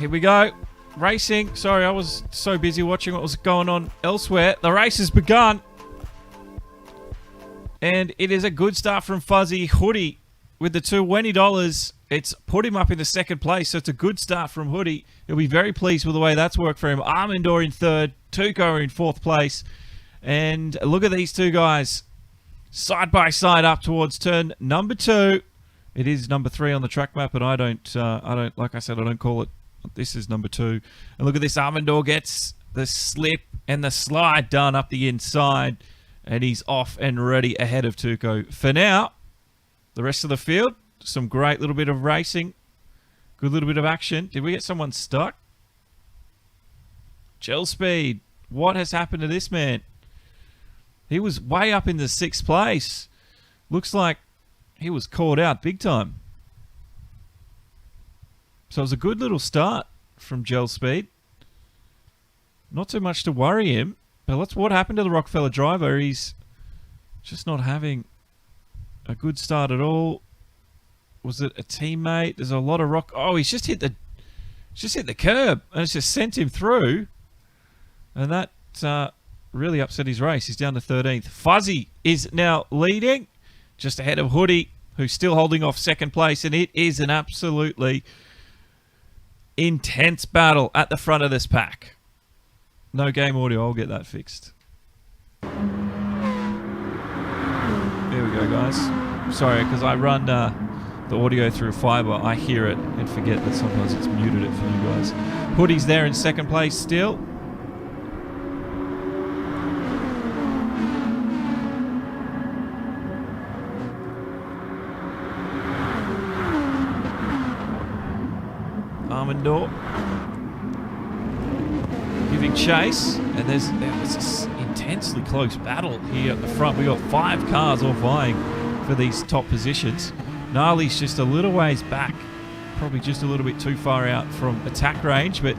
Here we go. Racing. Sorry, I was so busy watching what was going on elsewhere. The race has begun. And it is a good start from Fuzzy. Hoodie with the $20. It's put him up in the second place, so it's a good start from Hoodie. He'll be very pleased with the way that's worked for him. Armandor in third. Tuco in fourth place. And look at these two guys. Side by side up towards turn number 2. It is number 3 on the track map, and I don't, like I said, I don't call it. This is number 2. And look at this. Armandor gets the slip and the slide done up the inside. And he's off and ready ahead of Tuco. For now, the rest of the field, some great little bit of racing. Good little bit of action. Did we get someone stuck? Gel Speed. What has happened to this man? He was way up in the 6th place. Looks like he was caught out big time. So it was a good little start from Gel Speed. Not too much to worry him. But what happened to the Rockefeller driver? He's just not having a good start at all. Was it a teammate? There's a lot of rock. Oh, he's just hit the curb, and it's just sent him through. And that really upset his race. He's down to 13th. Fuzzy is now leading, just ahead of Hoodie, who's still holding off second place. And it is an absolutely intense battle at the front of this pack. No game audio, I'll get that fixed. There we go, guys. Sorry, because I run the audio through fiber. I hear it and forget that sometimes it's muted it for you guys. Hoodie's there in second place still. Armandor giving chase, and there was this intensely close battle here at the front. We got 5 cars all vying for these top positions. Gnarly's just a little ways back, probably just a little bit too far out from attack range, but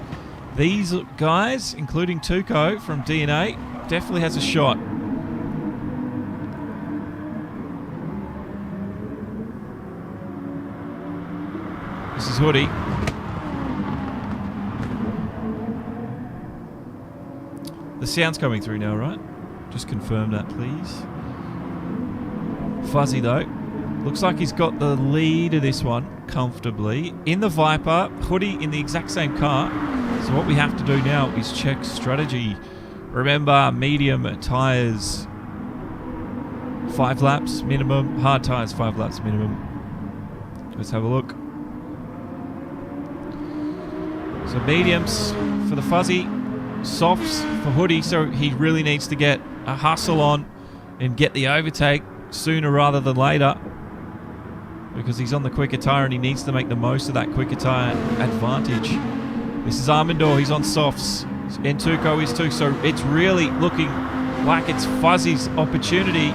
these guys, including Tuco from DNA, definitely has a shot. This is Hoodie. The sound's coming through now, right? Just confirm that, please. Fuzzy, though. Looks like he's got the lead of this one comfortably. In the Viper, Hoodie in the exact same car. So what we have to do now is check strategy. Remember, medium tyres, 5 laps minimum. Hard tyres, 5 laps minimum. Let's have a look. So mediums for the Fuzzy. Softs for Hoodie, so he really needs to get a hustle on and get the overtake sooner rather than later, because he's on the quicker tyre and he needs to make the most of that quicker tyre advantage. This is Armandor, he's on softs, and Tuco is too, so it's really looking like it's Fuzzy's opportunity,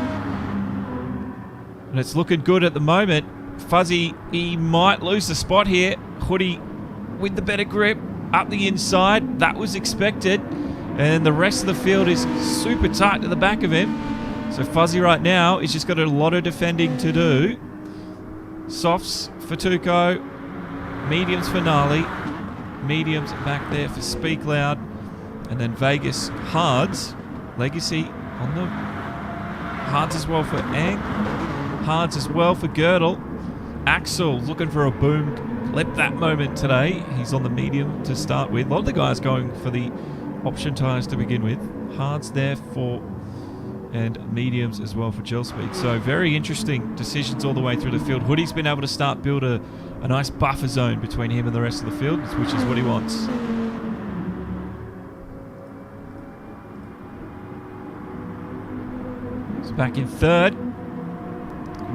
and it's looking good at the moment. Fuzzy, he might lose the spot here. Hoodie with the better grip. Up the inside, that was expected. And the rest of the field is super tight to the back of him. So Fuzzy right now is just got a lot of defending to do. Softs for Tuco. Mediums for Gnarly. Mediums back there for Speak Loud. And then Vegas Hards. Legacy on the Hards as well for Ang. Hards as well for Girdle. Axel looking for a boom clip that moment today. He's on the medium to start with. A lot of the guys going for the option tyres to begin with. Hards there for, and mediums as well for Gel Speed. So very interesting decisions all the way through the field. Hoodie's been able to start build a nice buffer zone between him and the rest of the field, which is what he wants. So back in third.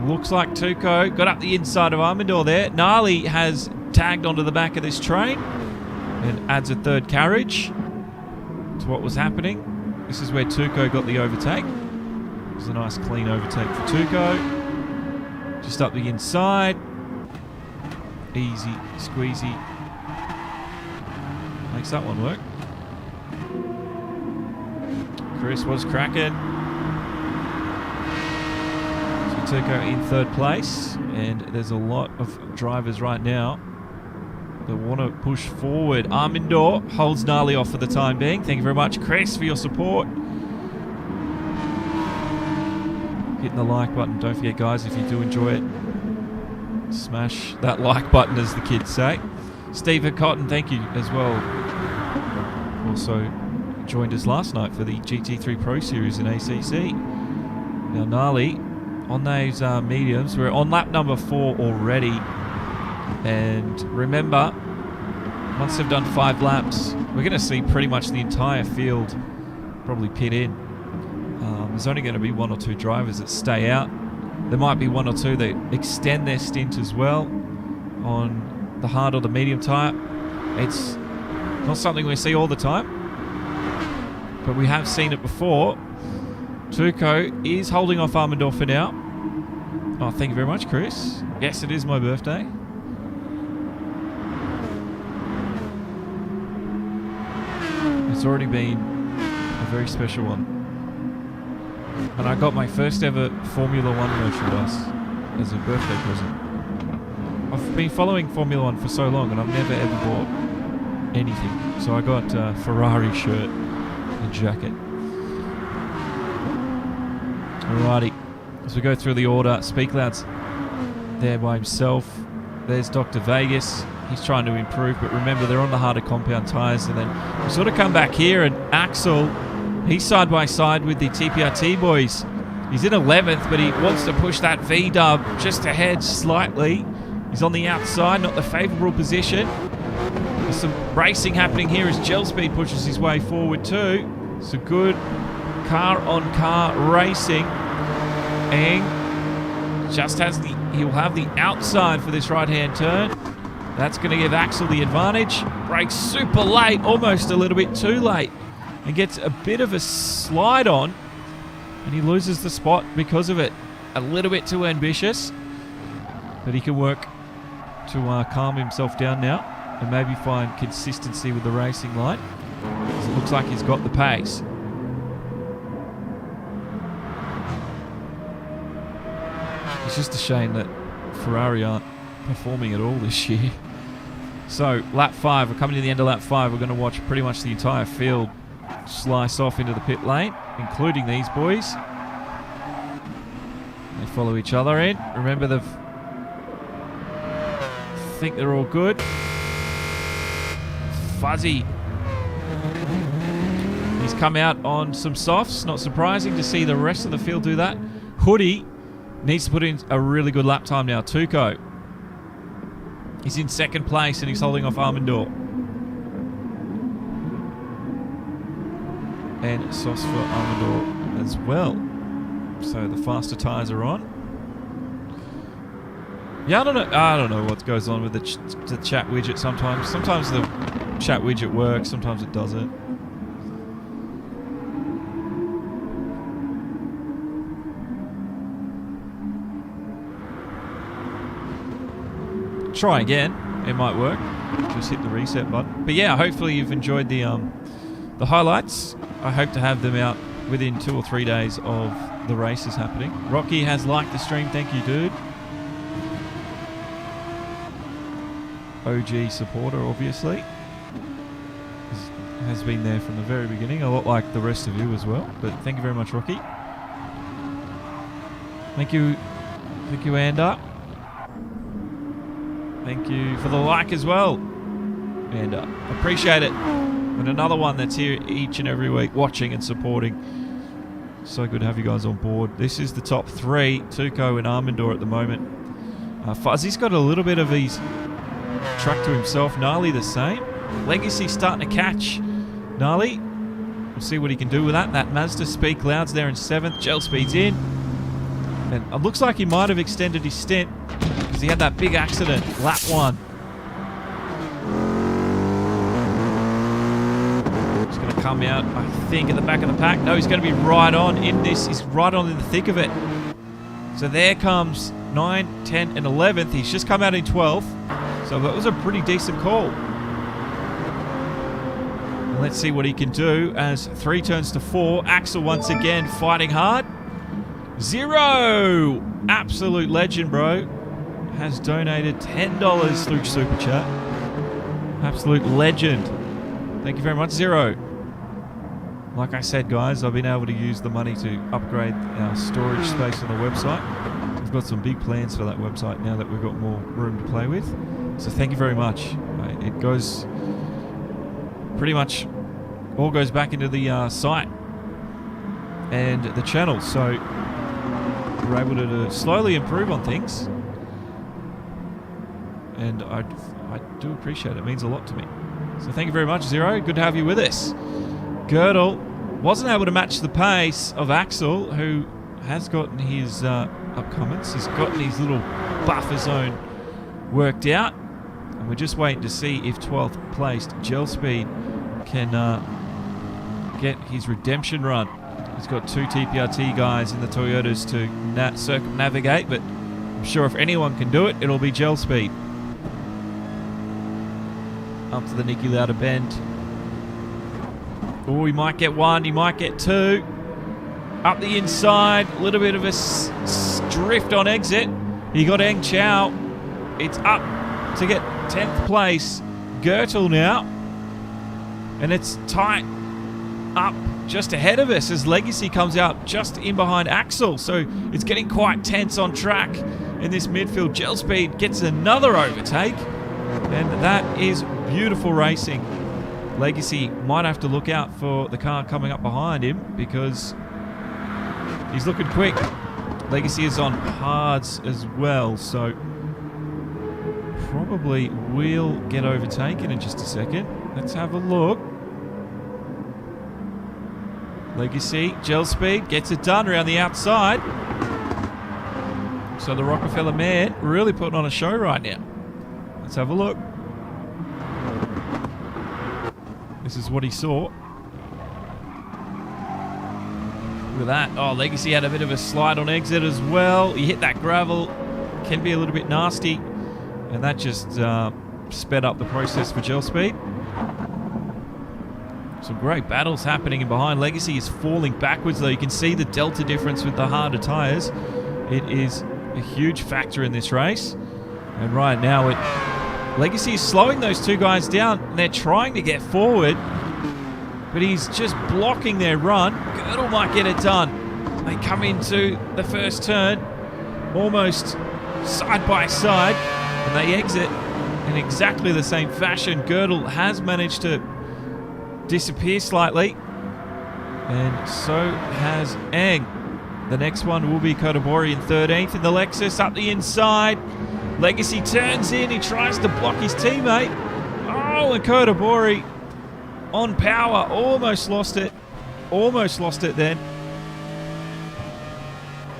Looks like Tuco got up the inside of Armandor there. Gnarly has tagged onto the back of this train and adds a third carriage to what was happening. This is where Tuco got the overtake. It was a nice clean overtake for Tuco. Just up the inside. Easy, squeezy. Makes that one work. Chris was cracking. Tuco in third place, and there's a lot of drivers right now They want to push forward. Armindor holds Gnarly off for the time being. Thank you very much, Chris, for your support. Hitting the like button. Don't forget, guys, if you do enjoy it, smash that like button, as the kids say. Steve Cotton, thank you as well. Also joined us last night for the GT3 Pro Series in ACC. Now, Gnarly, on those mediums, we're on lap number 4 already. And remember, once they've done 5 laps, we're going to see pretty much the entire field probably pit in. There's only going to be 1 or 2 drivers that stay out. There might be 1 or 2 that extend their stint as well on the hard or the medium tyre. It's not something we see all the time, but we have seen it before. Tuco is holding off Armindor for now. Oh, thank you very much, Chris. Yes, it is my birthday. It's already been a very special one. And I got my first ever Formula 1 merchandise as a birthday present. I've been following Formula 1 for so long and I've never ever bought anything. So I got a Ferrari shirt and jacket. Alrighty, as we go through the order, Speak Loud's there by himself. There's Dr. Vegas. He's trying to improve, but remember, they're on the harder compound tyres. And then we sort of come back here, and Axel, he's side by side with the TPRT boys. He's in 11th, but he wants to push that V-dub just ahead slightly. He's on the outside, not the favourable position. There's some racing happening here as Gel Speed pushes his way forward too. It's a good car-on-car racing. And just has he'll have the outside for this right-hand turn. That's going to give Axel the advantage. Brakes super late, almost a little bit too late. And gets a bit of a slide on. And he loses the spot because of it. A little bit too ambitious. But he can work to calm himself down now. And maybe find consistency with the racing line. It looks like he's got the pace. It's just a shame that Ferrari aren't performing at all this year. So, lap 5, we're coming to the end of lap 5. We're going to watch pretty much the entire field slice off into the pit lane, including these boys. They follow each other in. Remember, I think they're all good. Fuzzy. He's come out on some softs. Not surprising to see the rest of the field do that. Hoodie needs to put in a really good lap time now. Tuco. He's in 2nd place and he's holding off Armindor. And softs for Armindor as well. So the faster tyres are on. Yeah, I don't know what goes on with the chat widget sometimes. Sometimes the chat widget works, sometimes it doesn't. Try again, it might work. Just hit the reset button. But yeah, hopefully you've enjoyed the highlights. I hope to have them out within 2 or 3 days of the races happening. Rocky has liked the stream, thank you, dude. OG supporter, obviously. Has been there from the very beginning, a lot like the rest of you as well. But thank you very much, Rocky. Thank you, Ander. Thank you for the like as well. And appreciate it. And another one that's here each and every week watching and supporting. So good to have you guys on board. This is the top 3, Tuco and Armindor at the moment. Fuzzy's got a little bit of his track to himself. Gnarly the same. Legacy starting to catch Gnarly. We'll see what he can do with that. That Mazda Speak Loud's there in 7th. Gel Speed's in. And it looks like he might have extended his stint because he had that big accident, lap 1. He's going to come out, I think, at the back of the pack. No, he's going to be right on in this. He's right on in the thick of it. So there comes 9, 10, and 11th. He's just come out in 12th. So that was a pretty decent call. And let's see what he can do as 3 turns to 4. Axel once again fighting hard. 0! Absolute legend, bro. Has donated $10 through Super Chat. Absolute legend. Thank you very much, Zero. Like I said, guys, I've been able to use the money to upgrade our storage space on the website. We've got some big plans for that website now that we've got more room to play with. So thank you very much. It goes pretty much all goes back into the site and the channel. So we're able to slowly improve on things. And I do appreciate it. It means a lot to me. So thank you very much, Zero. Good to have you with us. Girdle wasn't able to match the pace of Axel, who has gotten his upcomings. He's gotten his little buffer zone worked out. And we're just waiting to see if 12th placed Gel Speed can get his redemption run. He's got 2 TPRT guys in the Toyotas to circumnavigate, but I'm sure if anyone can do it, it'll be Gel Speed. Up to the Niki Lauda bend. Oh, he might get 1, he might get 2. Up the inside, a little bit of a drift on exit. He got Eng Chow. It's up to get 10th place. Gertel now. And it's tight up just ahead of us as Legacy comes out just in behind Axel. So it's getting quite tense on track in this midfield. Gel Speed gets another overtake. And that is beautiful racing. Legacy might have to look out for the car coming up behind him because he's looking quick. Legacy is on hards as well, so probably will get overtaken in just a second. Let's have a look. Legacy, Gel Speed gets it done around the outside. So the Rockefeller man really putting on a show right now. Let's have a look. This is what he saw. Look at that. Oh, Legacy had a bit of a slide on exit as well. He hit that gravel. Can be a little bit nasty. And that just sped up the process for Gel Speed. Some great battles happening in behind. Legacy is falling backwards though. You can see the delta difference with the harder tyres. It is a huge factor in this race. And right now Legacy is slowing those 2 guys down. And they're trying to get forward. But he's just blocking their run. Girdle might get it done. They come into the first turn. Almost side by side. And they exit in exactly the same fashion. Girdle has managed to disappear slightly. And so has Eng. The next one will be Kodabori in 13th in the Lexus up the inside. Legacy turns in. He tries to block his teammate. Oh, and Kodabori on power. Almost lost it. Almost lost it then.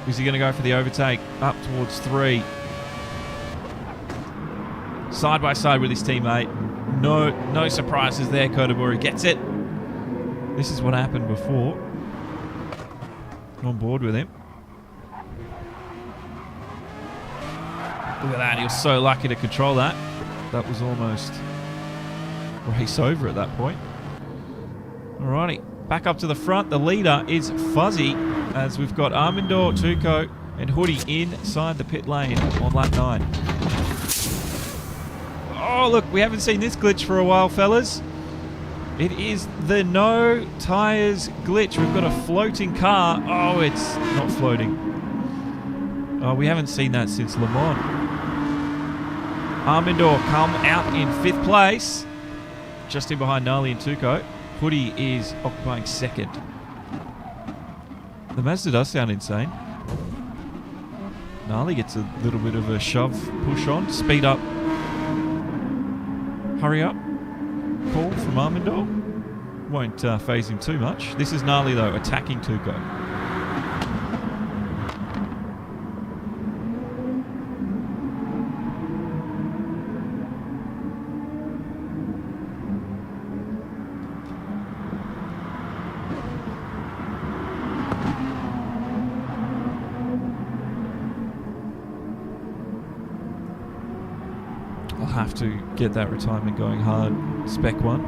Is he going to go for the overtake? Up towards 3. Side by side with his teammate. No surprises there. Kodabori gets it. This is what happened before. On board with him. Look at that. He was so lucky to control that. That was almost race over at that point. Alrighty. Back up to the front. The leader is Fuzzy as we've got Armandor, Tuco and Hoodie inside the pit lane on lap 9. Oh, look. We haven't seen this glitch for a while, fellas. It is the no tyres glitch. We've got a floating car. Oh, it's not floating. Oh, we haven't seen that since Le Mans. Armandor come out in 5th place. Just in behind Gnarly and Tuco. Hoodie is occupying 2nd. The Mazda does sound insane. Gnarly gets a little bit of a shove, push on, speed up. Hurry up. Call from Armandor. Won't phase him too much. This is Gnarly though, attacking Tuco. I'll have to get that retirement going hard. Spec 1.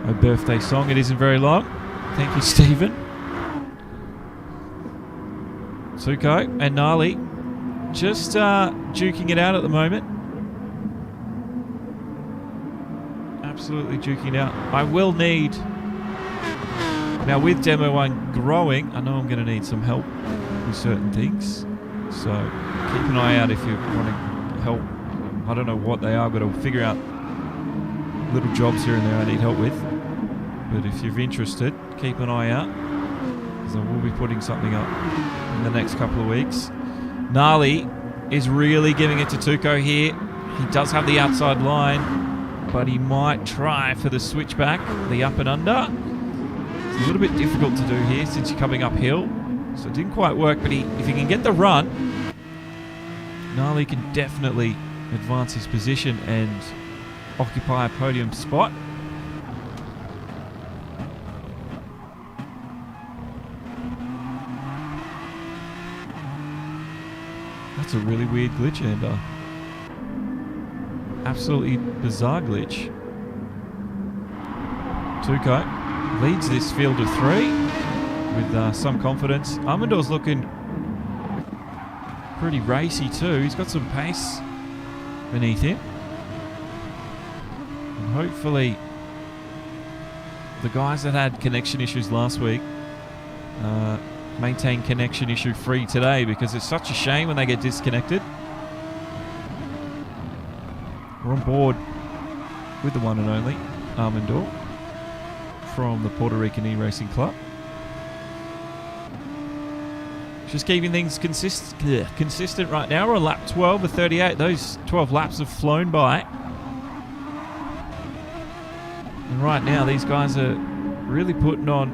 My birthday song. It isn't very long. Thank you, Stephen. Tuco and Gnarly just duking it out at the moment. Absolutely duking it out. I will need... Now with Demo 1 growing, I know I'm going to need some help with certain things. So keep an eye out if you want to help. I don't know what they are, but I'll figure out little jobs here and there I need help with. But if you're interested, keep an eye out, because I will be putting something up in the next couple of weeks. Gnarly is really giving it to Tuco here. He does have the outside line, but he might try for the switchback, the up and under. It's a little bit difficult to do here since you're coming uphill. So it didn't quite work, but if he can get the run, Gnarly can definitely advance his position and occupy a podium spot. That's a really weird glitch, Ender. Absolutely bizarre glitch. Tuco leads this field of 3 with some confidence. Armandor's looking pretty racy too. He's got some pace beneath him. And hopefully the guys that had connection issues last week maintain connection issue free today, because it's such a shame when they get disconnected. We're on board with the one and only Armandor from the Puerto Rican E-Racing Club. Just keeping things consistent right now. We're on lap 12 of 38. Those 12 laps have flown by. And right now, these guys are really putting on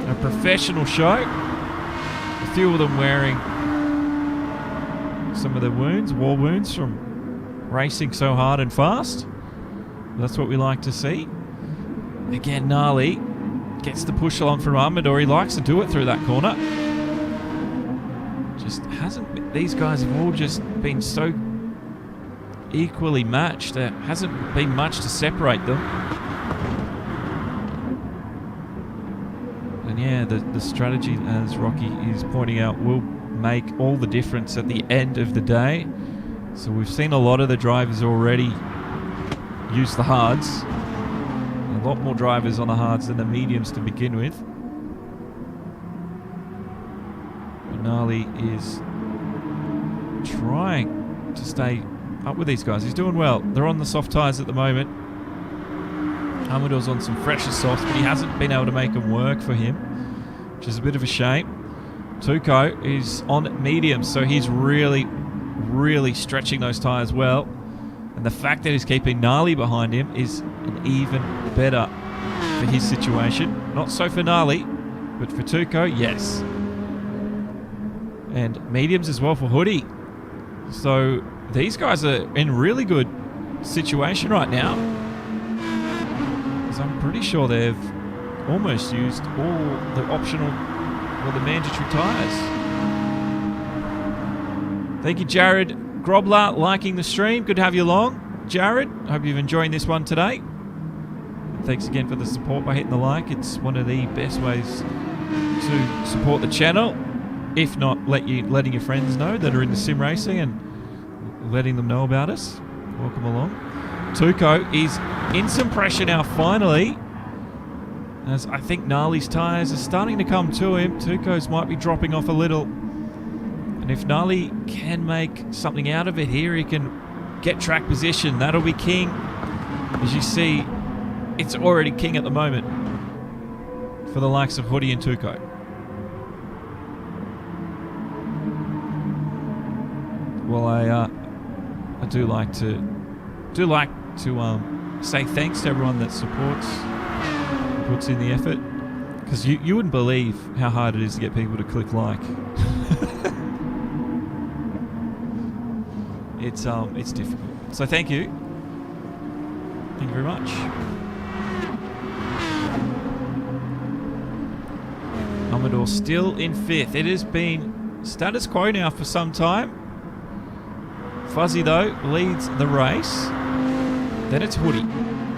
a professional show. A few of them wearing some of their wounds, war wounds from racing so hard and fast. That's what we like to see. Again, Gnarly gets the push along from Armandor. He likes to do it through that corner. Just hasn't been, these guys have all just been so equally matched. There hasn't been much to separate them. And yeah, the strategy, as Rocky is pointing out, will make all the difference at the end of the day. So we've seen a lot of the drivers already use the hards. A lot more drivers on the hards than the mediums to begin with. Gnarly is trying to stay up with these guys. He's doing well. They're on the soft tyres at the moment. Armandor's on some fresher softs, but he hasn't been able to make them work for him, which is a bit of a shame. Tuco is on mediums, so he's really stretching those tyres well. And the fact that he's keeping Gnarly behind him is an even better for his situation. Not so for Gnarly, but for Tuco, yes. And mediums as well for Hoodie. So these guys are in really good situation right now, because I'm pretty sure they've almost used all the optional or the mandatory tyres. Thank you, Jared Grobler, liking the stream. Good to have you along, Jared. Hope you've enjoyed this one today. And thanks again for the support by hitting the like. It's one of the best ways to support the channel. If not, letting your friends know that are into sim racing and letting them know about us. Welcome along. Tuco is in some pressure now, finally, as I think Gnarly's tyres are starting to come to him. Tuco's might be dropping off a little. And if Gnarly can make something out of it here, he can get track position. That'll be king. As you see, it's already king at the moment for the likes of Hoodie and Tuco. Well, I do like to say thanks to everyone that supports, puts in the effort, because you wouldn't believe how hard it is to get people to click like. It's difficult. So thank you. Thank you very much. Armandor still in 5th. It has been status quo now for some time. Fuzzy, though, leads the race. Then it's Hoodie.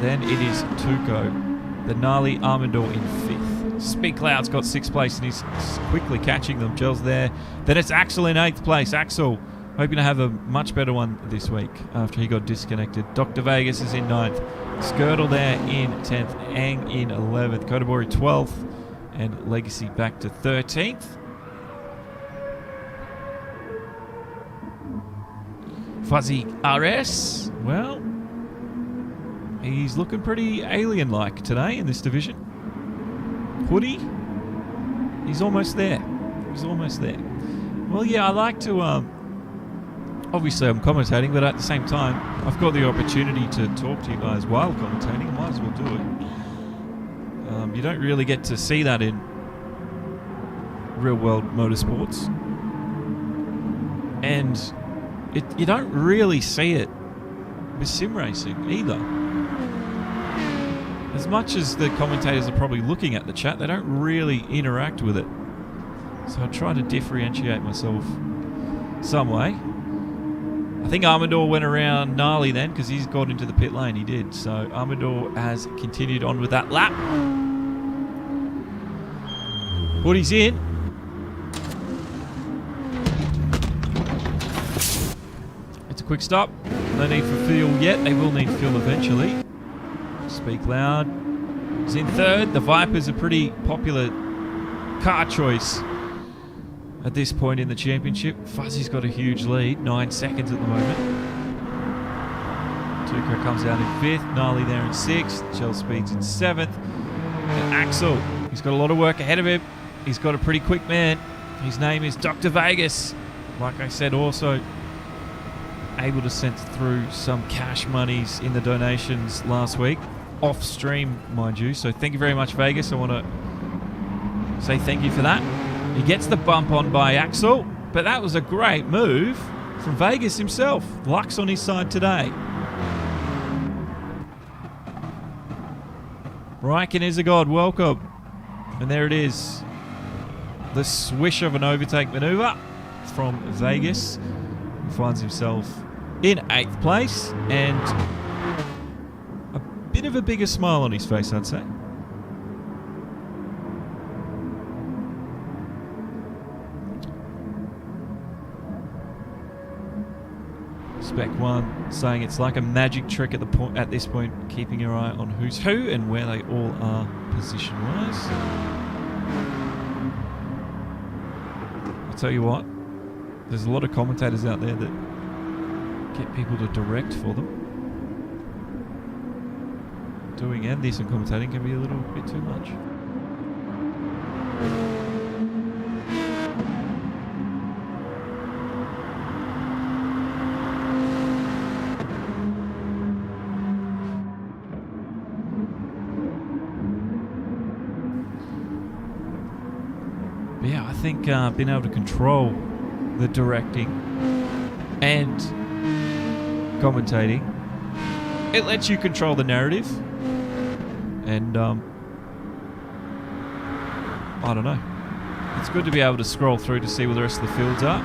Then it is Tuco. The Gnarly Armandor in 5th. Speed Cloud's got 6th place and he's quickly catching them. Gels there. Then it's Axel in 8th place. Axel Hoping to have a much better one this week after he got disconnected. Dr. Vegas is in 9th. Skirtle there in 10th. Ang in 11th. Kotobori 12th. And Legacy back to 13th. Fuzzy RS. Well, he's looking pretty alien-like today in this division. Hoodie. He's almost there. He's almost there. Well, yeah, I like to... obviously, I'm commentating, but at the same time, I've got the opportunity to talk to you guys while commentating. I might as well do it. You don't really get to see that in real-world motorsports. And you don't really see it with sim racing either. As much as the commentators are probably looking at the chat, they don't really interact with it. So I try to differentiate myself some way. I think Armador went around gnarly then because he's got into the pit lane. He did. So Armador has continued on with that lap. Woody's in. It's a quick stop. No need for fuel yet. They will need fuel eventually. Speak loud. He's in 3rd. The Viper's a pretty popular car choice at this point in the championship. Fuzzy's got a huge lead, 9 seconds at the moment. Tuco comes out in 5th, Gnarly there in 6th, Shell Speed's in 7th. And Axel, he's got a lot of work ahead of him. He's got a pretty quick man. His name is Dr. Vegas. Like I said, also able to send through some cash monies in the donations last week. Off stream, mind you. So thank you very much, Vegas. I want to say thank you for that. He gets the bump on by Axel, but that was a great move from Vegas himself. Luck's on his side today. Raikkonen is a god, welcome. And there it is. The swish of an overtake maneuver from Vegas. He finds himself in 8th place and a bit of a bigger smile on his face, I'd say. Spec 1 saying it's like a magic trick at this point, keeping your eye on who's who and where they all are position-wise. I'll tell you what, there's a lot of commentators out there that get people to direct for them. Doing and decent commentating can be a little bit too much. But yeah, I think being able to control the directing and commentating, it lets you control the narrative. And I don't know. It's good to be able to scroll through to see where the rest of the fields are.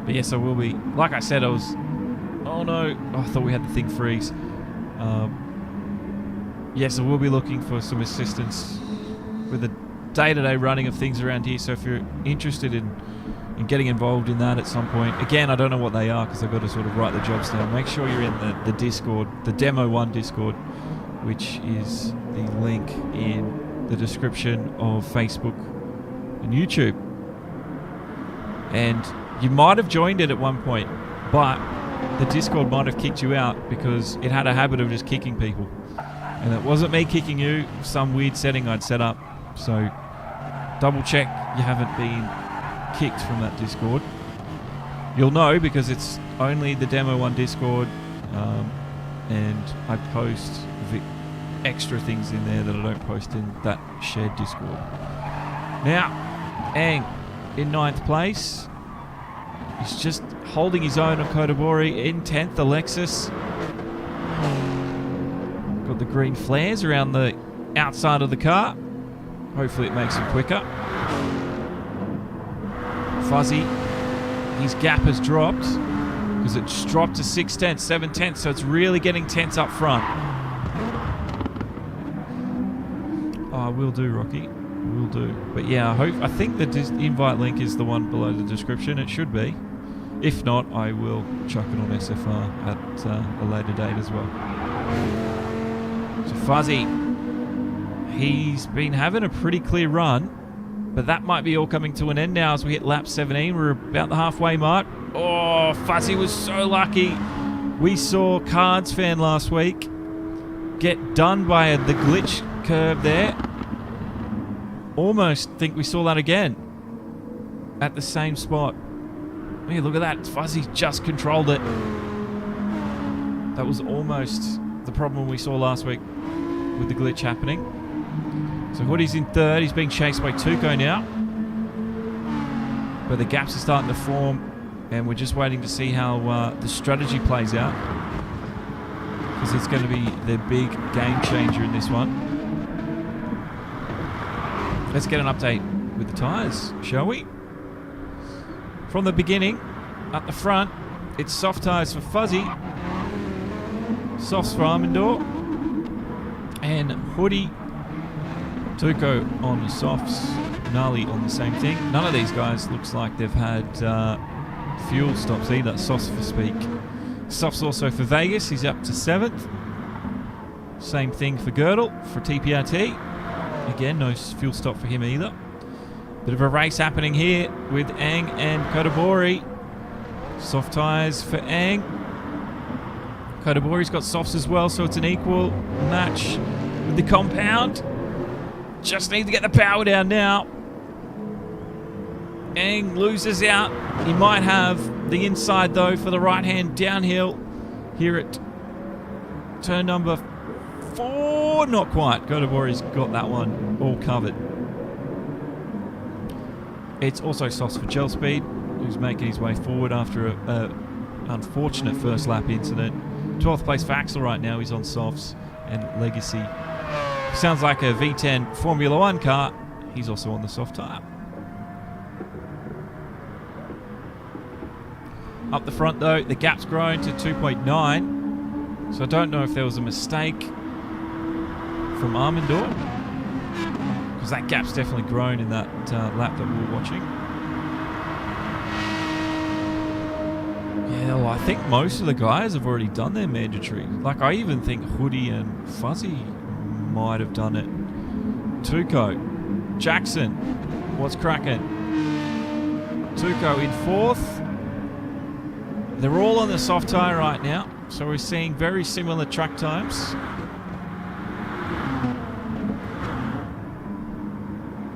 But yes, I will be. Like I said, oh no, I thought we had the thing freeze. Yes, I will be looking for some assistance with the day-to-day running of things around here. So if you're interested in getting involved in that at some point, again, I don't know what they are because I've got to sort of write the jobs down. Make sure you're in the Discord, the Demo 1 Discord, which is the link in the description of Facebook and YouTube. And you might have joined it at one point, but the Discord might have kicked you out because it had a habit of just kicking people. And it wasn't me kicking you, some weird setting I'd set up. So double check you haven't been kicked from that Discord. You'll know because it's only the Demo 1 Discord, and I post extra things in there that I don't post in that shared Discord. Now, Ang in 9th place. He's just holding his own on Kotobori. In 10th, Alexis. Got the green flares around the outside of the car. Hopefully it makes him quicker. Fuzzy, his gap has dropped because it's dropped to 6 tenths, 7 tenths, so it's really getting tense up front. Oh, will do, Rocky. Will do. But yeah, I think the invite link is the one below the description. It should be. If not, I will chuck it on SFR at a later date as well. So Fuzzy, he's been having a pretty clear run, but that might be all coming to an end now as we hit lap 17. We're about the halfway mark. Oh, Fuzzy was so lucky. We saw Cards Fan last week get done by the glitch curve there. Almost think we saw that again at the same spot. Hey, look at that. Fuzzy just controlled it. That was almost the problem we saw last week with the glitch happening. So Hoodie's in third. He's being chased by Tuco now. But the gaps are starting to form, and we're just waiting to see how the strategy plays out, because it's going to be the big game changer in this one. Let's get an update with the tyres, shall we? From the beginning, up the front, it's soft tyres for Fuzzy, softs for Armandor, and Hoodie. Tuco on the softs, Gnarly on the same thing. None of these guys looks like they've had fuel stops either, softs for Speak. Softs also for Vegas, he's up to 7th. Same thing for Girdle, for TPRT. Again, no fuel stop for him either. Bit of a race happening here with Ang and Kodabori. Soft tyres for Ang. Kodabori's got softs as well, so it's an equal match with the compound. Just need to get the power down now. Ang loses out. He might have the inside though for the right-hand downhill here at turn number 4. Not quite. Kodabori's got that one all covered. It's also softs for Gel Speed, who's making his way forward after a unfortunate first lap incident. 12th place for Axel right now. He's on softs, and Legacy sounds like a V10 Formula 1 car. He's also on the soft tyre. Up the front though, the gap's grown to 2.9. So I don't know if there was a mistake from Armandor, because that gap's definitely grown in that lap that we were watching. Yeah, well, I think most of the guys have already done their mandatory. Like, I even think Hoodie and Fuzzy might have done it. Tuco, Jackson, what's cracking? Tuco in 4th. They're all on the soft tyre right now, so we're seeing very similar track times.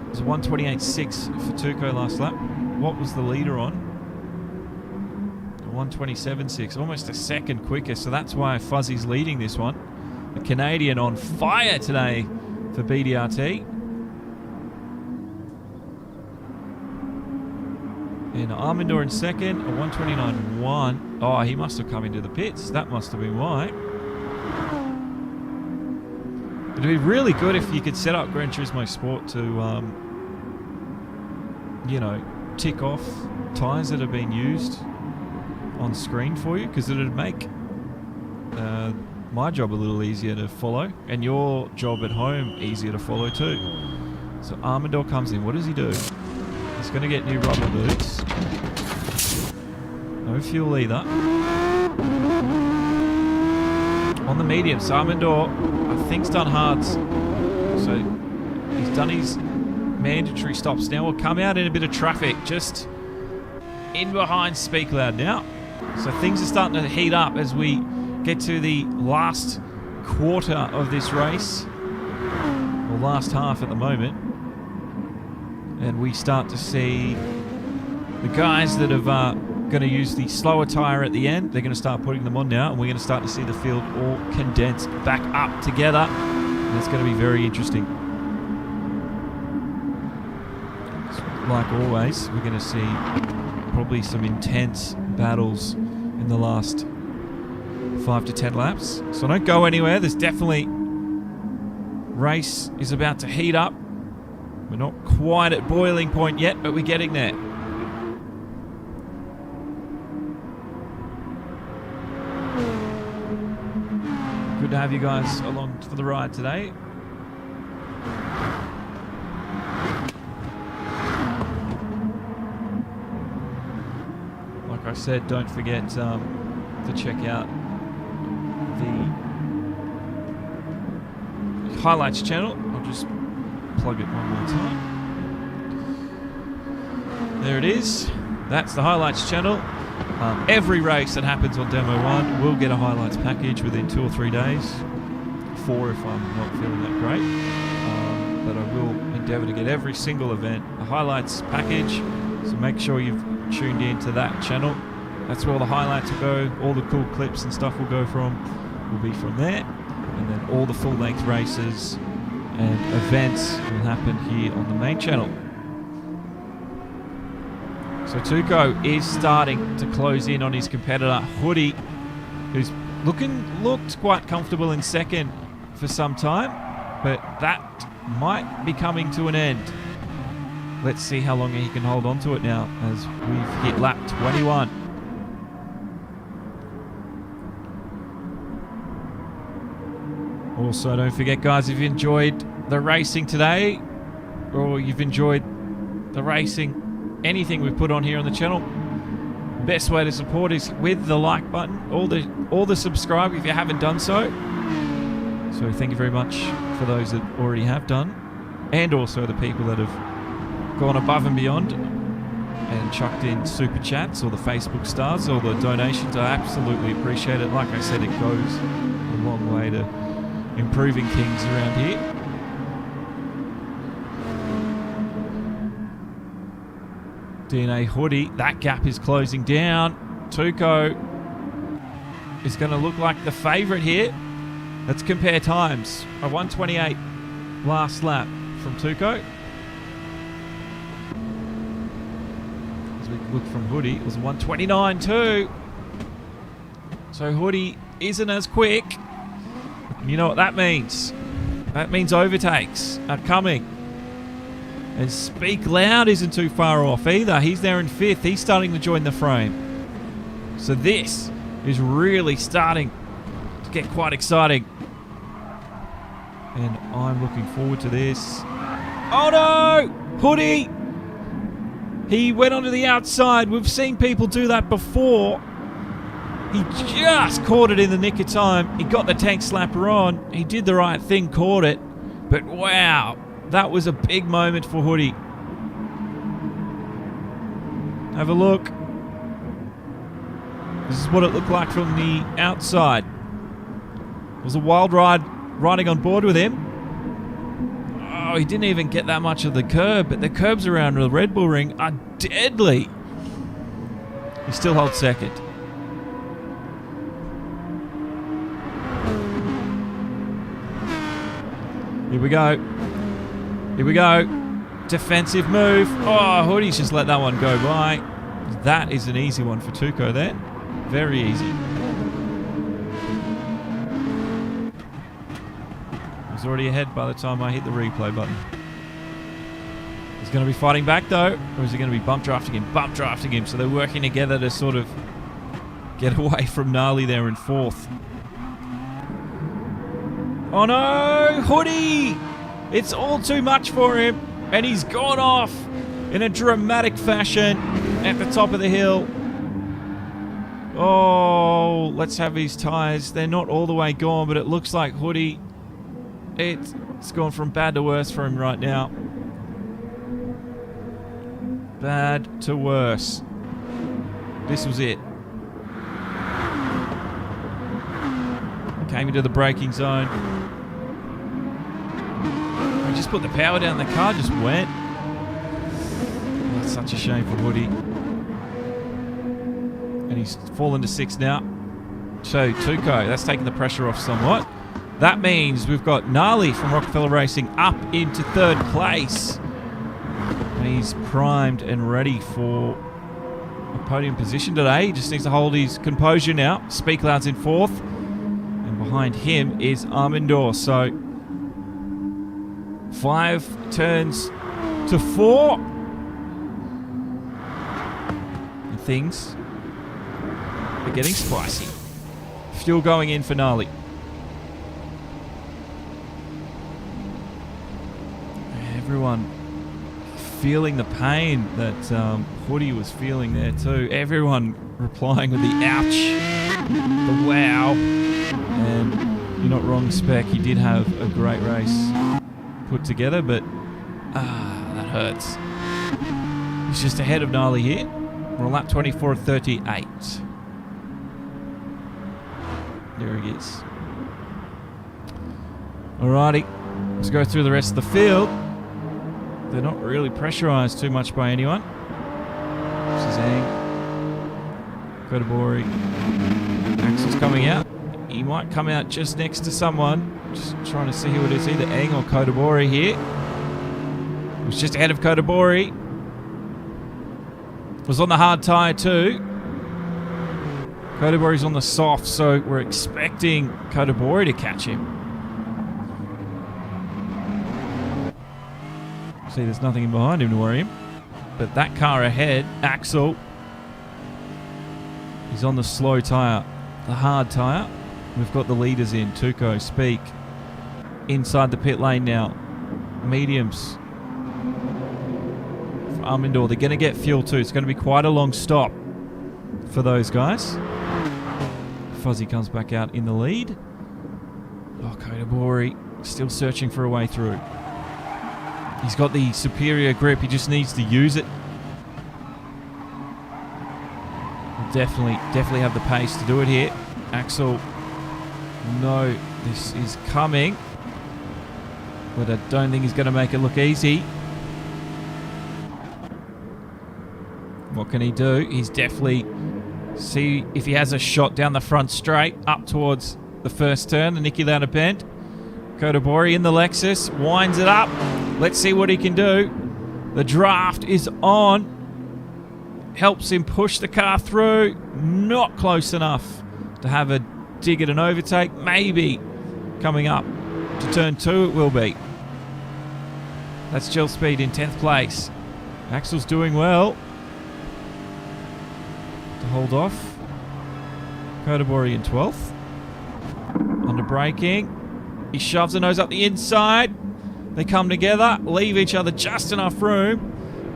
It was 1:28.6 for Tuco last lap. What was the leader on? 1:27.6, almost a second quicker, so that's why Fuzzy's leading this one. The Canadian on fire today for BDRT. And Armandor in second, a 1:29.1. Oh, he must have come into the pits. That must have been why. It'd be really good if you could set up Gran Turismo Sport to, you know, tick off tyres that have been used on screen for you, because it'd make my job a little easier to follow, and your job at home easier to follow too. So Armandor comes in. What does he do? He's going to get new rubber boots. No fuel either. On the medium, so Armandor, I think's done hards. So he's done his mandatory stops. Now we'll come out in a bit of traffic, just in behind Speak Loud now. So things are starting to heat up as we get to the last quarter of this race, or last half at the moment. And we start to see the guys that have going to use the slower tyre at the end. They're going to start putting them on now, and we're going to start to see the field all condensed back up together. And it's going to be very interesting. Like always, we're going to see probably some intense battles in the last 5 to 10 laps. So don't go anywhere. There's definitely... race is about to heat up. We're not quite at boiling point yet, but we're getting there. Good to have you guys along for the ride today. Like I said, don't forget to check out the highlights channel. I'll just plug it one more time. There it is. That's the highlights channel. Every race that happens on Demo 1 will get a highlights package within 2 or 3 days. 4 if I'm not feeling that great. But I will endeavour to get every single event a highlights package. So make sure you've tuned in to that channel. That's where all the highlights will go. All the cool clips and stuff will be from there. And then all the full-length races and events will happen here on the main channel. So Tuco is starting to close in on his competitor, Hoodie, who's looked quite comfortable in second for some time, but that might be coming to an end. Let's see how long he can hold on to it now as we've hit lap 21. Also, don't forget, guys, if you enjoyed the racing today, or you've enjoyed the racing, anything we've put on here on the channel, best way to support is with the like button, or the subscribe if you haven't done so. So thank you very much for those that already have done, and also the people that have gone above and beyond and chucked in super chats or the Facebook stars or the donations. I absolutely appreciate it. Like I said, it goes a long way to improving things around here. DNA Hoodie, that gap is closing down. Tuco is going to look like the favourite here. Let's compare times. A 1:28 last lap from Tuco. As we look from Hoodie, it was a 1:29 too. So Hoodie isn't as quick. You know what that means? That means overtakes are coming. And Speak Loud isn't too far off either. He's there in 5th. He's starting to join the frame. So this is really starting to get quite exciting. And I'm looking forward to this. Oh no! Hoodie! He went onto the outside. We've seen people do that before. He just caught it in the nick of time. He got the tank slapper on. He did the right thing, caught it. But wow, that was a big moment for Hoodie. Have a look. This is what it looked like from the outside. It was a wild ride riding on board with him. Oh, he didn't even get that much of the curb, but the curbs around the Red Bull Ring are deadly. He still holds second. Here we go. Here we go. Defensive move. Oh, Hoodie's just let that one go by. That is an easy one for Tuco there. Very easy. He's already ahead by the time I hit the replay button. He's going to be fighting back though, or is he going to be bump drafting him? Bump drafting him. So they're working together to sort of get away from Gnarly there in 4th. Oh no! Hoodie! It's all too much for him, and he's gone off in a dramatic fashion at the top of the hill. Oh, let's have his tyres. They're not all the way gone, but it looks like Hoodie, it's gone from bad to worse for him right now. Bad to worse. This was it. Came into the braking zone. He just put the power down. The car just went. Oh, that's such a shame for Hoodie. And he's fallen to 6th now. So Tuco, that's taken the pressure off somewhat. That means we've got Gnarly from Rockefeller Racing up into 3rd place. And he's primed and ready for a podium position today. He just needs to hold his composure now. Speak Loud's in 4th. Behind him is Armandor. So 5 turns to 4. And things are getting spicy. Fuel going in for Gnarly. Everyone feeling the pain that Hoodie was feeling there too. Everyone replying with the ouch, the wow. And you're not wrong, Spec. He did have a great race put together, but that hurts. He's just ahead of Gnarly here. We're on lap 24:38. There he is. Alrighty, let's go through the rest of the field. They're not really pressurised too much by anyone. Zhang, Kodabori, Axel's coming out. He might come out just next to someone. Just trying to see who it is, either Eng or Kodabori here. Was just ahead of Kodabori. Was on the hard tyre too. Kodabori's on the soft, so we're expecting Kodabori to catch him. See, there's nothing in behind him to worry him. But that car ahead, Axel, he's on the slow tyre, the hard tyre. We've got the leaders in, Tuco, Speak, inside the pit lane now. Mediums for Armindor. They're going to get fuel too. It's going to be quite a long stop for those guys. Fuzzy comes back out in the lead. Oh, Kodabori still searching for a way through. He's got the superior grip. He just needs to use it. He'll definitely have the pace to do it here. Axel, no, this is coming. But I don't think he's going to make it look easy. What can he do? He's definitely... See if he has a shot down the front straight, up towards the first turn, the Niki Lauda bend. Kodabori in the Lexus, winds it up. Let's see what he can do. The draft is on. Helps him push the car through. Not close enough to have a dig at an overtake. Maybe coming up to turn 2 it will be. That's Gel Speed in 10th place. Axel's doing well to hold off. Kodabori in 12th. Under braking. He shoves the nose up the inside. They come together, leave each other just enough room.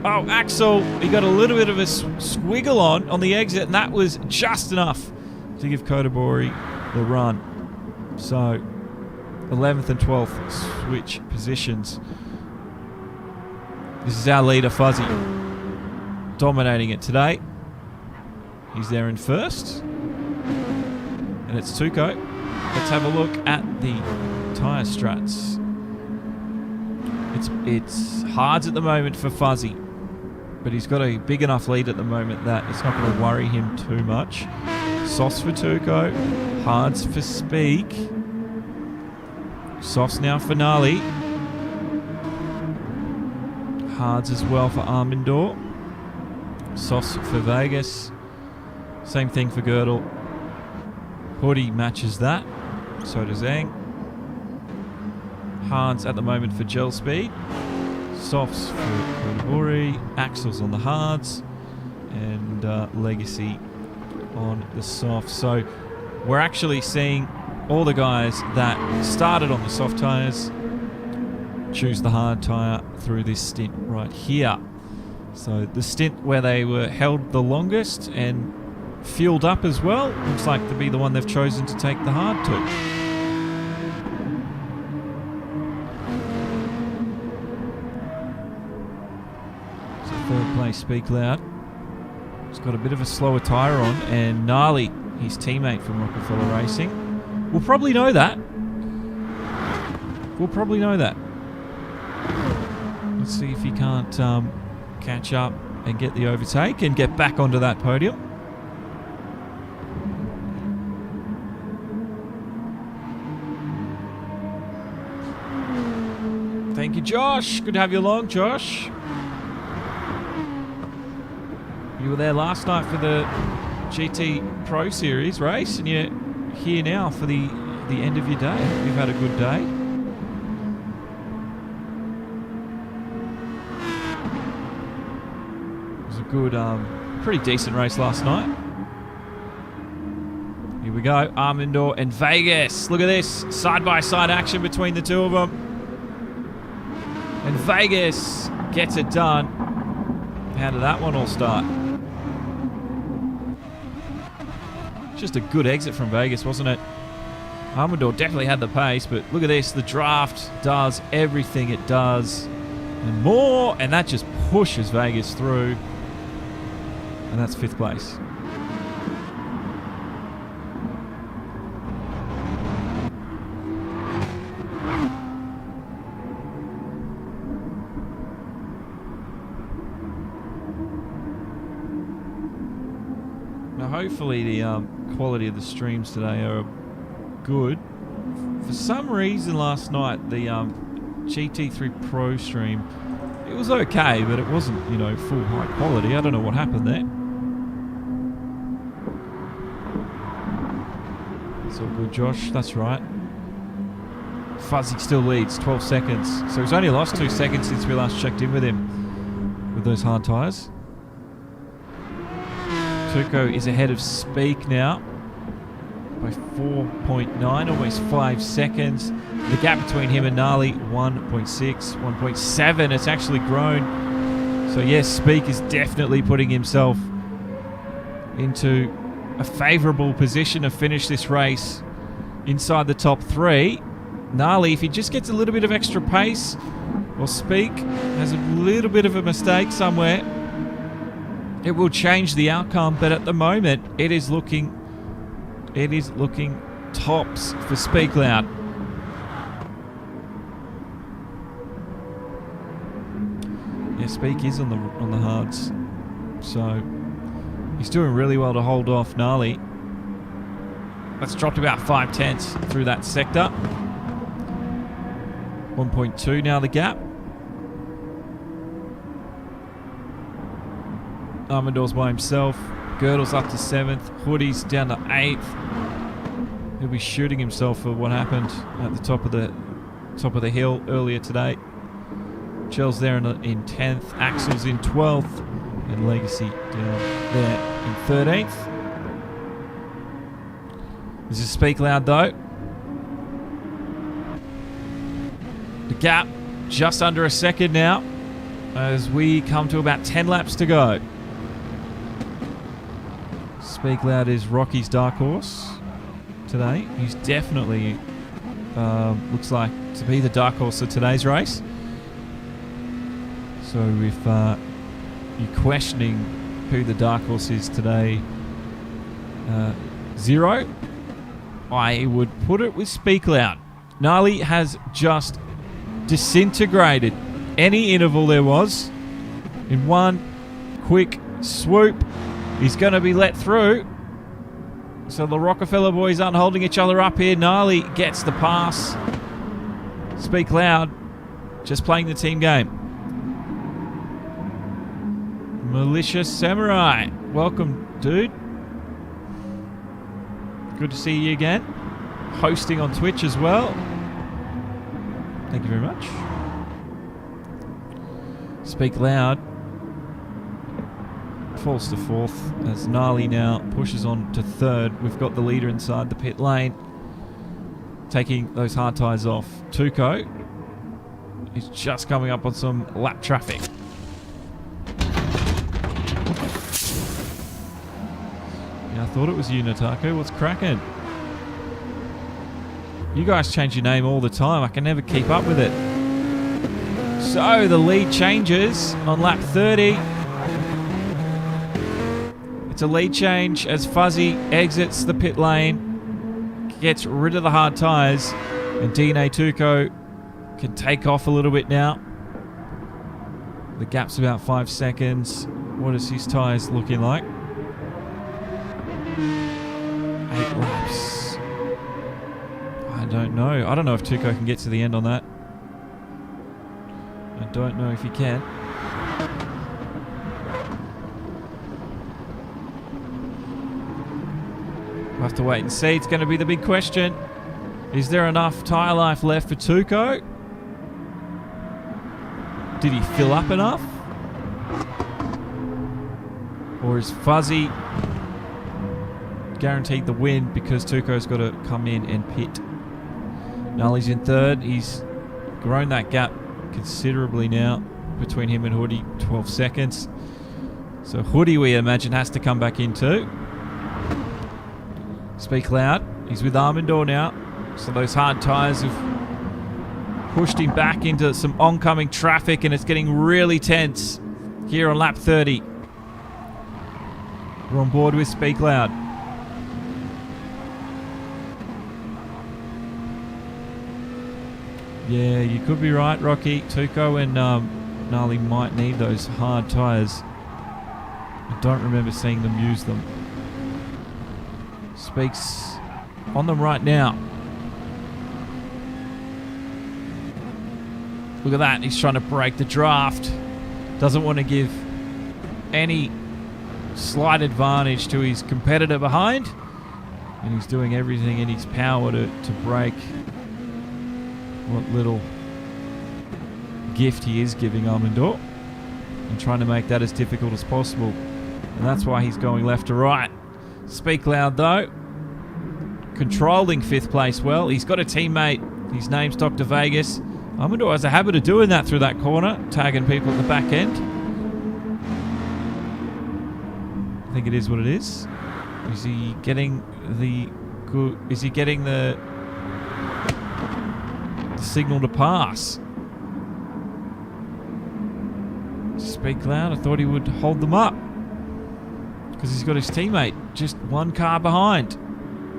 Oh, Axel, he got a little bit of a squiggle on the exit, and that was just enough to give Kodabori the run. So, 11th and 12th switch positions. This is our leader, Fuzzy, dominating it today. He's there in first. And it's Tuco. Let's have a look at the tyre strats. It's hards at the moment for Fuzzy, but he's got a big enough lead at the moment that it's not going to worry him too much. Softs for Tuco, hards for Speak, softs now for Gnarly, hards as well for Armindor, softs for Vegas, same thing for Girdle. Hoodie matches that, so does Eng. Hards at the moment for Gel Speed. Softs for Kodabori. Axel's on the hards. And Legacy on the softs. So we're actually seeing all the guys that started on the soft tyres choose the hard tyre through this stint right here. So the stint where they were held the longest and fueled up as well looks like to be the one they've chosen to take the hard to. Third place, Speak Loud. He's got a bit of a slower tyre on, and Gnarly, his teammate from Rockefeller Racing, will probably know that. Let's see if he can't catch up and get the overtake and get back onto that podium. Thank you, Josh. Good to have you along, Josh. You were there last night for the GT Pro Series race, and you're here now for the end of your day. You've had a good day. It was a good, pretty decent race last night. Here we go, Armindor and Vegas. Look at this, side-by-side action between the two of them. And Vegas gets it done. How did that one all start? Just a good exit from Vegas, wasn't it? Armador definitely had the pace, but look at this. The draft does everything it does and more, and that just pushes Vegas through. And that's 5th place. Now, hopefully the quality of the streams today are good. For some reason last night, the GT3 Pro stream, it was okay, but it wasn't, you know, full high quality. I don't know what happened there. It's all good, Josh. That's right. Fuzzy still leads, 12 seconds. So he's only lost 2 seconds since we last checked in with him with those hard tyres. Tuco is ahead of Speak now by 4.9, almost 5 seconds. The gap between him and Gnarly, 1.6, 1.7. It's actually grown. So yes, Speak is definitely putting himself into a favourable position to finish this race inside the top 3. Gnarly, if he just gets a little bit of extra pace, or Speak has a little bit of a mistake somewhere, it will change the outcome. But at the moment, it is looking tops for Speak Loud. Yeah, Speak is on the hards, so he's doing really well to hold off Gnarly. That's dropped about 5/10 through that sector. 1.2 now the gap. Armador's by himself. Girdle's up to 7th. Hoodie's down to 8th. He'll be shooting himself for what happened at the top of the hill earlier today. Chell's there in 10th. Axel's in 12th. And Legacy down there in 13th. This is Speak Loud though. The gap just under a second now as we come to about 10 laps to go. Speak Loud is Rocky's dark horse today. He's definitely looks like to be the dark horse of today's race. So if you're questioning who the dark horse is today, Zero, I would put it with Speak Loud. Gnarly has just disintegrated any interval there was in one quick swoop. He's going to be let through. So the Rockefeller boys aren't holding each other up here. Gnarly gets the pass. Speak Loud just playing the team game. Malicious Samurai, welcome, dude. Good to see you again. Hosting on Twitch as well. Thank you very much. Speak Loud falls to 4th as Gnarly now pushes on to 3rd. We've got the leader inside the pit lane, taking those hard tyres off. Tuco is just coming up on some lap traffic. Yeah, I thought it was you, Nataku. What's cracking? You guys change your name all the time. I can never keep up with it. So the lead changes on lap 30. It's a lead change as Fuzzy exits the pit lane, gets rid of the hard tyres, and DNA Tuco can take off a little bit now. The gap's about 5 seconds. What is his tyres looking like? 8 laps. I don't know. I don't know if Tuco can get to the end on that. I don't know if he can. We'll have to wait and see. It's going to be the big question. Is there enough tyre life left for Tuco? Did he fill up enough? Or is Fuzzy guaranteed the win because Tuco's got to come in and pit? Gnarly's in 3rd. He's grown that gap considerably now between him and Hoodie. 12 seconds. So Hoodie, we imagine, has to come back in too. Speak Loud. He's with Armandor now. So those hard tyres have pushed him back into some oncoming traffic, and it's getting really tense here on lap 30. We're on board with Speak Loud. Yeah, you could be right, Rocky. Tuco and Gnarly might need those hard tyres. I don't remember seeing them use them. Speaks on them right now. Look at that. He's trying to break the draft. Doesn't want to give any slight advantage to his competitor behind. And he's doing everything in his power to break what little gift he is giving Armandor, and trying to make that as difficult as possible. And that's why he's going left to right. Speak Loud, though, controlling 5th place well. He's got a teammate. His name's Dr. Vegas. Armandor has a habit of doing that through that corner, tagging people at the back end. I think it is what it is. Is he getting the good? Is he getting the signal to pass? Speak Loud. I thought he would hold them up because he's got his teammate just one car behind,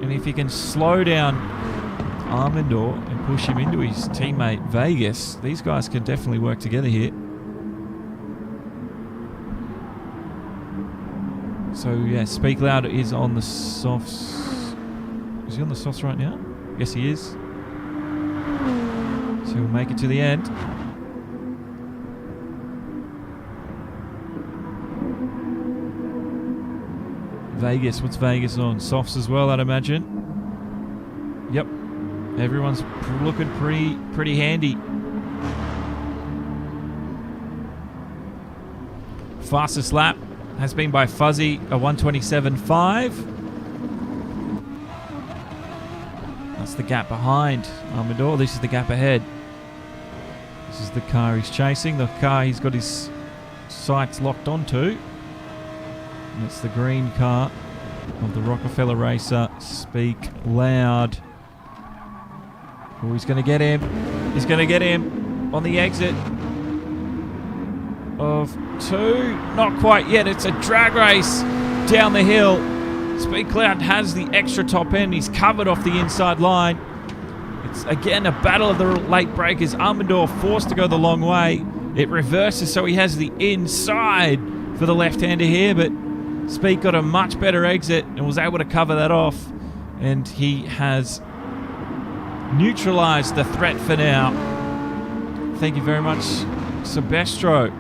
and if he can slow down Armandor and push him into his teammate Vegas, these guys can definitely work together here. So yeah, Speak Loud is on the softs. Is he on the softs right now? Yes, he is. So he'll make it to the end. Vegas, what's Vegas on? Softs as well, I'd imagine. Yep. Everyone's looking pretty handy. Fastest lap has been by Fuzzy, a 1:27.5. That's the gap behind Armandor. This is the gap ahead. This is the car he's chasing, the car he's got his sights locked onto. And it's the green car of the Rockefeller racer, Speak Loud. Oh, he's going to get him. He's going to get him on the exit of 2. Not quite yet. It's a drag race down the hill. Speak Loud has the extra top end. He's covered off the inside line. It's again a battle of the late breakers. Armandor forced to go the long way. It reverses, so he has the inside for the left-hander here, but Speak got a much better exit and was able to cover that off, and he has neutralized the threat for now. Thank you very much, Sebestro,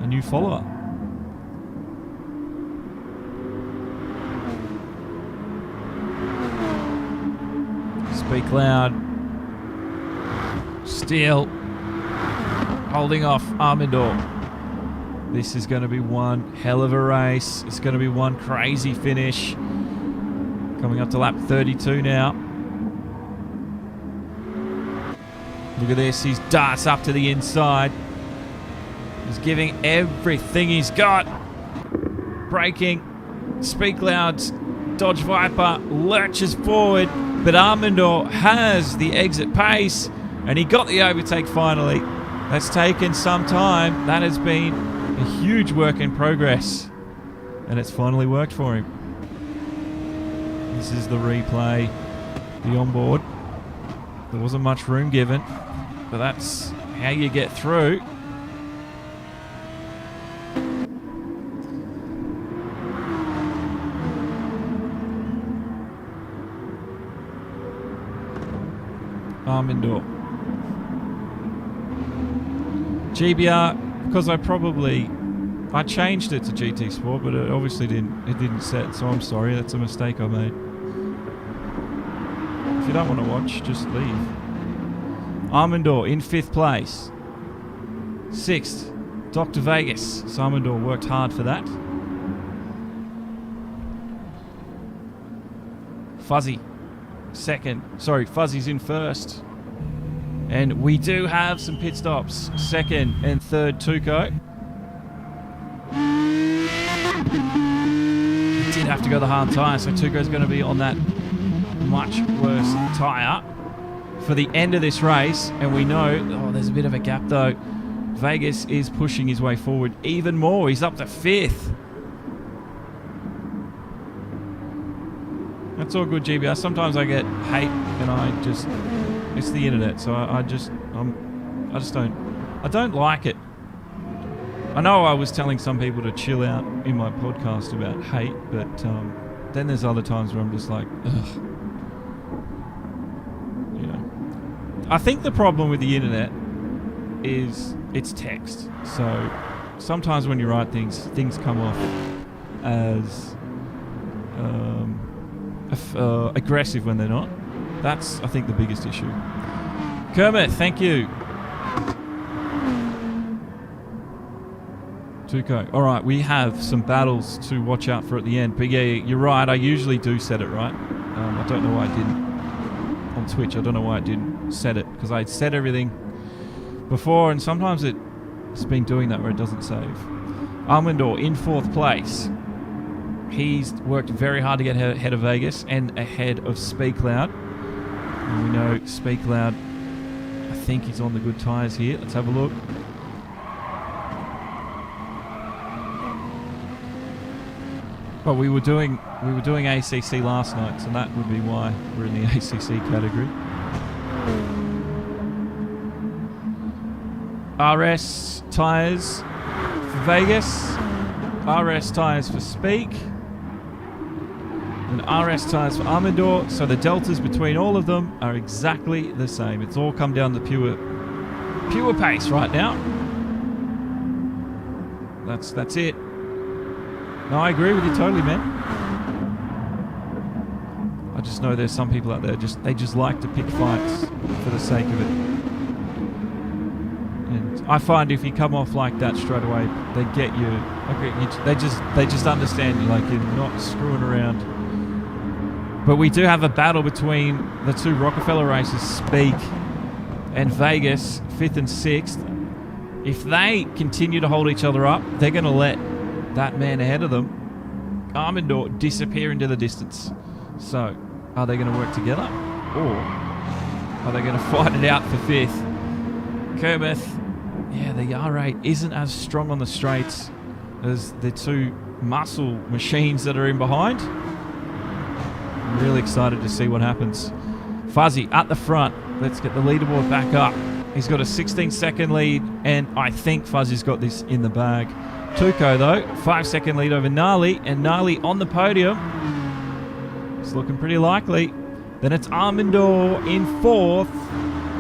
a new follower. Speak Loud still holding off Armandor. This is going to be one hell of a race. It's going to be one crazy finish. Coming up to lap 32 now. Look at this. He darts up to the inside. He's giving everything he's got. Braking. Speak Loud's Dodge Viper lurches forward, but Armandor has the exit pace, and he got the overtake finally. That's taken some time. That has been a huge work in progress, and it's finally worked for him. This is the replay, the onboard. There wasn't much room given, but that's how you get through. Armandor. GBR, because I changed it to GT Sport, but it obviously didn't set, so I'm sorry, that's a mistake I made. If you don't want to watch, just leave. Armandor in 5th place. 6th, Dr. Vegas. So Armandor worked hard for that. Fuzzy, 2nd. Sorry, Fuzzy's in 1st. And we do have some pit stops. Second and third, Tuco. He did have to go the hard tyre, so Tuco's going to be on that much worse tyre for the end of this race. And we know, oh, there's a bit of a gap though. Vegas is pushing his way forward even more. He's up to 5th. That's all good, GBR. Sometimes I get hate and it's the internet, so I don't like it. I know I was telling some people to chill out in my podcast about hate, but then there's other times where I'm just like, ugh. You know, I think the problem with the internet is it's text. So sometimes when you write things come off as aggressive when they're not. That's, I think, the biggest issue. Kermit, thank you. Tuco. All right, we have some battles to watch out for at the end. But yeah, you're right. I usually do set it right. I don't know why I didn't on Twitch. I don't know why I didn't set it, because I set everything before, and sometimes it's been doing that where it doesn't save. Armandor in 4th place. He's worked very hard to get ahead of Vegas and ahead of SpeedCloud. And we know SpeedCloud, I think he's on the good tyres here. Let's have a look. But we were doing ACC last night, so that would be why we're in the ACC category. RS tyres for Vegas, RS tyres for Speak, and RS tyres for Armandor. So the deltas between all of them are exactly the same. It's all come down to pure pace right now. That's it. No, I agree with you totally, man. I just know there's some people out there they just like to pick fights for the sake of it. And I find if you come off like that straight away, they get you. They just understand you, like you're not screwing around. But we do have a battle between the two Rockefeller races, Speak and Vegas, 5th and 6th. If they continue to hold each other up, they're going to let that man ahead of them, Armandor, disappear into the distance. So, are they going to work together? Or are they going to fight it out for 5th? Kermith, yeah, the R8 isn't as strong on the straights as the two muscle machines that are in behind. I'm really excited to see what happens. Fuzzy at the front. Let's get the leaderboard back up. He's got a 16-second lead, and I think Fuzzy's got this in the bag. Tuco, though, 5-second lead over Gnarly, and Gnarly on the podium. It's looking pretty likely. Then it's Armandor in 4th.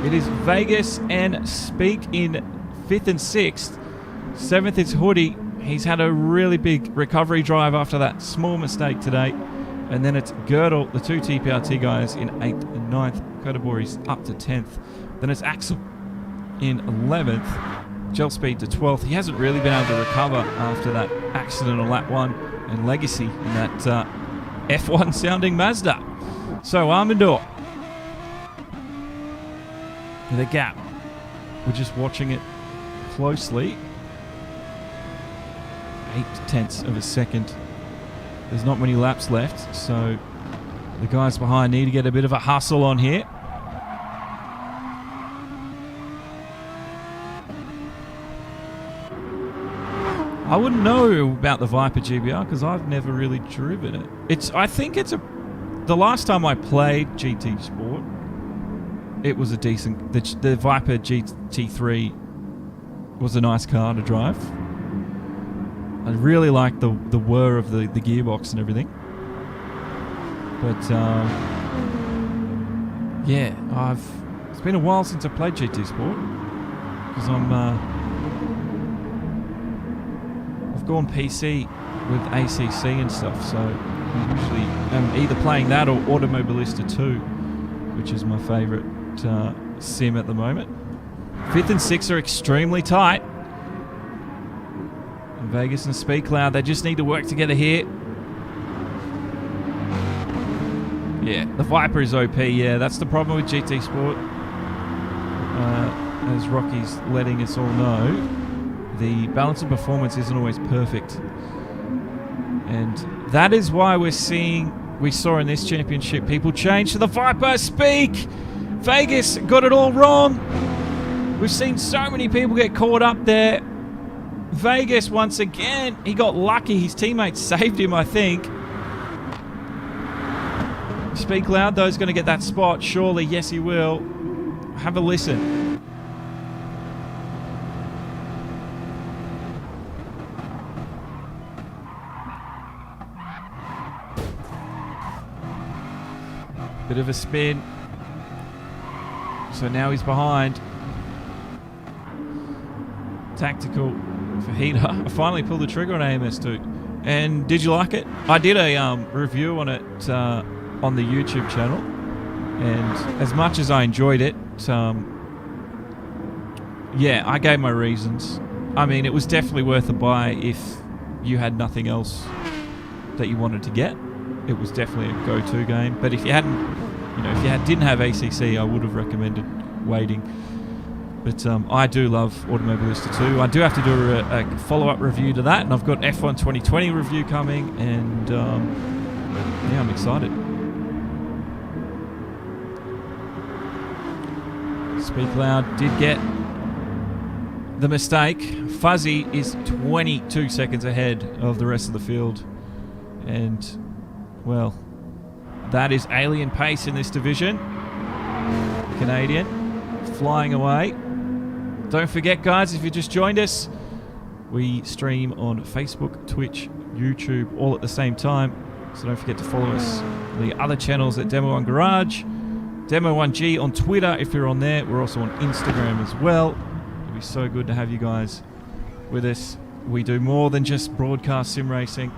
It is Vegas and Speak in 5th and 6th. 7th is Hoodie. He's had a really big recovery drive after that small mistake today. And then it's Girdle, the two TPRT guys, in 8th and 9th. Kodabori's up to 10th. Then it's Axel in 11th. Gel Speed to 12th. He hasn't really been able to recover after that accident on lap 1 and Legacy in that F1 sounding Mazda. So Armandor, the gap. We're just watching it closely. 0.8 of a second. There's not many laps left, so the guys behind need to get a bit of a hustle on here. I wouldn't know about the Viper GBR because I've never really driven it. The last time I played GT Sport, it was a decent. The Viper GT3 was a nice car to drive. I really liked the whir of the gearbox and everything. But yeah, it's been a while since I played GT Sport because I've gone PC with ACC and stuff, so I usually am either playing that or Automobilista 2, which is my favourite sim at the moment. 5th and 6th are extremely tight. And Vegas and SpeedCloud, they just need to work together here. Yeah, the Viper is OP, yeah, that's the problem with GT Sport. as Rocky's letting us all know, the balance of performance isn't always perfect. And that is why we saw in this championship, people change to the Viper. Speak! Vegas got it all wrong. We've seen so many people get caught up there. Vegas, once again, he got lucky. His teammates saved him, I think. Speak loud, though, is going to get that spot. Surely, yes, he will. Have a listen. Bit of a spin. So now he's behind. Tactical fajita. I finally pulled the trigger on AMS2. And did you like it? I did a review on it on the YouTube channel. And as much as I enjoyed it, yeah, I gave my reasons. I mean, it was definitely worth a buy if you had nothing else that you wanted to get. It was definitely a go-to game. But if you hadn't, didn't have ACC, I would have recommended waiting. But I do love Automobilista 2. I do have to do a follow-up review to that, and I've got F1 2020 review coming, and yeah, I'm excited. Speak Loud did get the mistake. Fuzzy is 22 seconds ahead of the rest of the field, and well, that is alien pace in this division. Canadian flying away. Don't forget, guys, if you just joined us, we stream on Facebook, Twitch, YouTube, all at the same time. So don't forget to follow us on the other channels at Demo 1 Garage, Demo 1G on Twitter if you're on there. We're also on Instagram as well. It'll be so good to have you guys with us. We do more than just broadcast sim racing.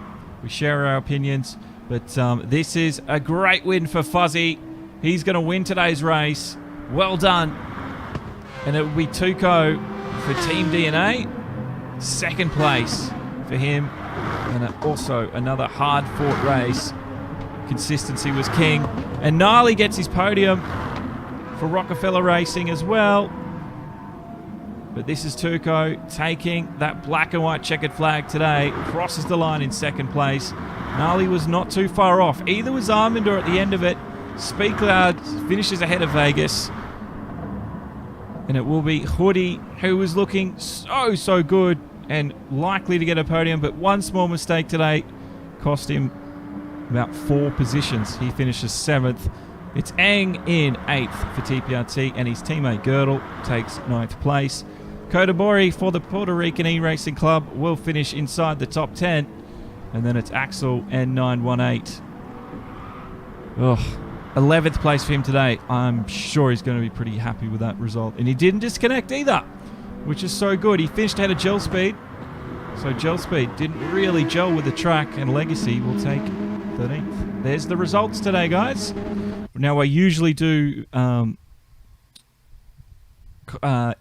We share our opinions. But this is a great win for Fuzzy. He's going to win today's race. Well done. And it will be Tuco for Team DNA. Second place for him. And also another hard-fought race. Consistency was king. And Gnarly gets his podium for Rockefeller Racing as well. But this is Tuco taking that black and white checkered flag today. Crosses the line in second place. Gnarly was not too far off. Either was Arminder at the end of it. Speak Loud finishes ahead of Vegas. And it will be Hoodie, who was looking so good and likely to get a podium, but one small mistake today cost him about 4 positions. He finishes 7th. It's Ang in 8th for TPRT, and his teammate Girdle takes 9th place. Kodabori for the Puerto Rican E-Racing Club will finish inside the top 10. And then it's Axel and 918. Ugh. 11th place for him today. I'm sure he's going to be pretty happy with that result. And he didn't disconnect either, which is so good. He finished ahead of Gel Speed. So Gel Speed didn't really gel with the track, and Legacy will take 13th. There's the results today, guys. Now, I usually do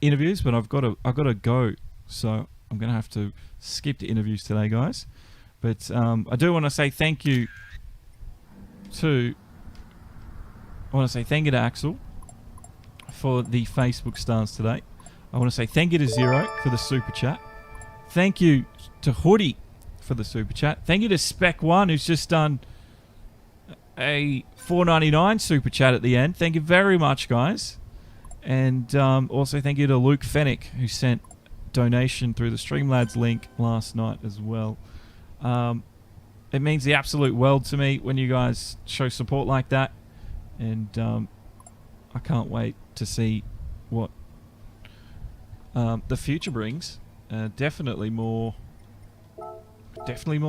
interviews, but I've got to go. So I'm going to have to skip the interviews today, guys. But I do want to say thank you to... I want to say thank you to Axel for the Facebook stars today. I want to say thank you to Zero for the super chat. Thank you to Hoodie for the super chat. Thank you to Spec1, who's just done a $4.99 super chat at the end. Thank you very much, guys. And also thank you to Luke Fennick, who sent donation through the Streamlabs link last night as well. It means the absolute world to me when you guys show support like that. And I can't wait to see what the future brings. Definitely more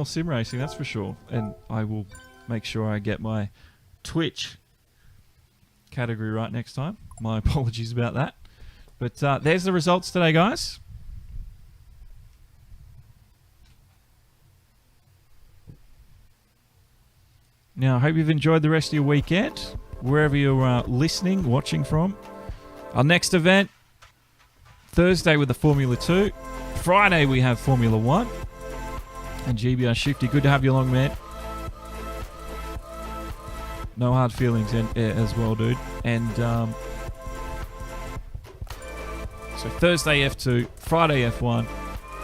sim racing, that's for sure. And I will make sure I get my Twitch category right next time. My apologies about that. But there's the results today, guys. Now, I hope you've enjoyed the rest of your weekend, wherever you're listening, watching from. Our next event, Thursday with the Formula 2. Friday we have Formula 1. And GBR Shifty, good to have you along, man. No hard feelings as well, dude. And So Thursday F2, Friday F1,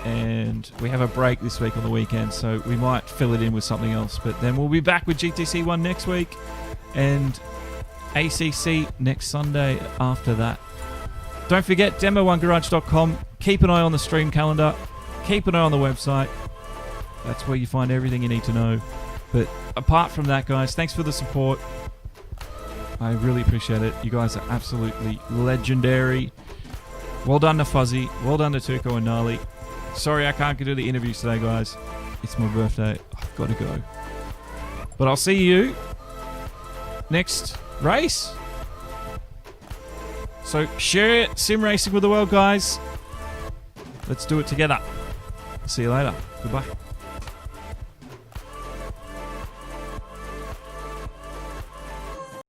and we have a break this week on the weekend, so we might fill it in with something else. But then we'll be back with GTC1 next week, and ACC next Sunday after that. Don't forget, demo1garage.com. Keep an eye on the stream calendar. Keep an eye on the website. That's where you find everything you need to know. But apart from that, guys, thanks for the support. I really appreciate it. You guys are absolutely legendary. Well done to Fuzzy. Well done to Tuco and Gnarly. Sorry I can't do the interviews today, guys. It's my birthday. I've got to go. But I'll see you next race. So share sim racing with the world, guys. Let's do it together. See you later. Goodbye.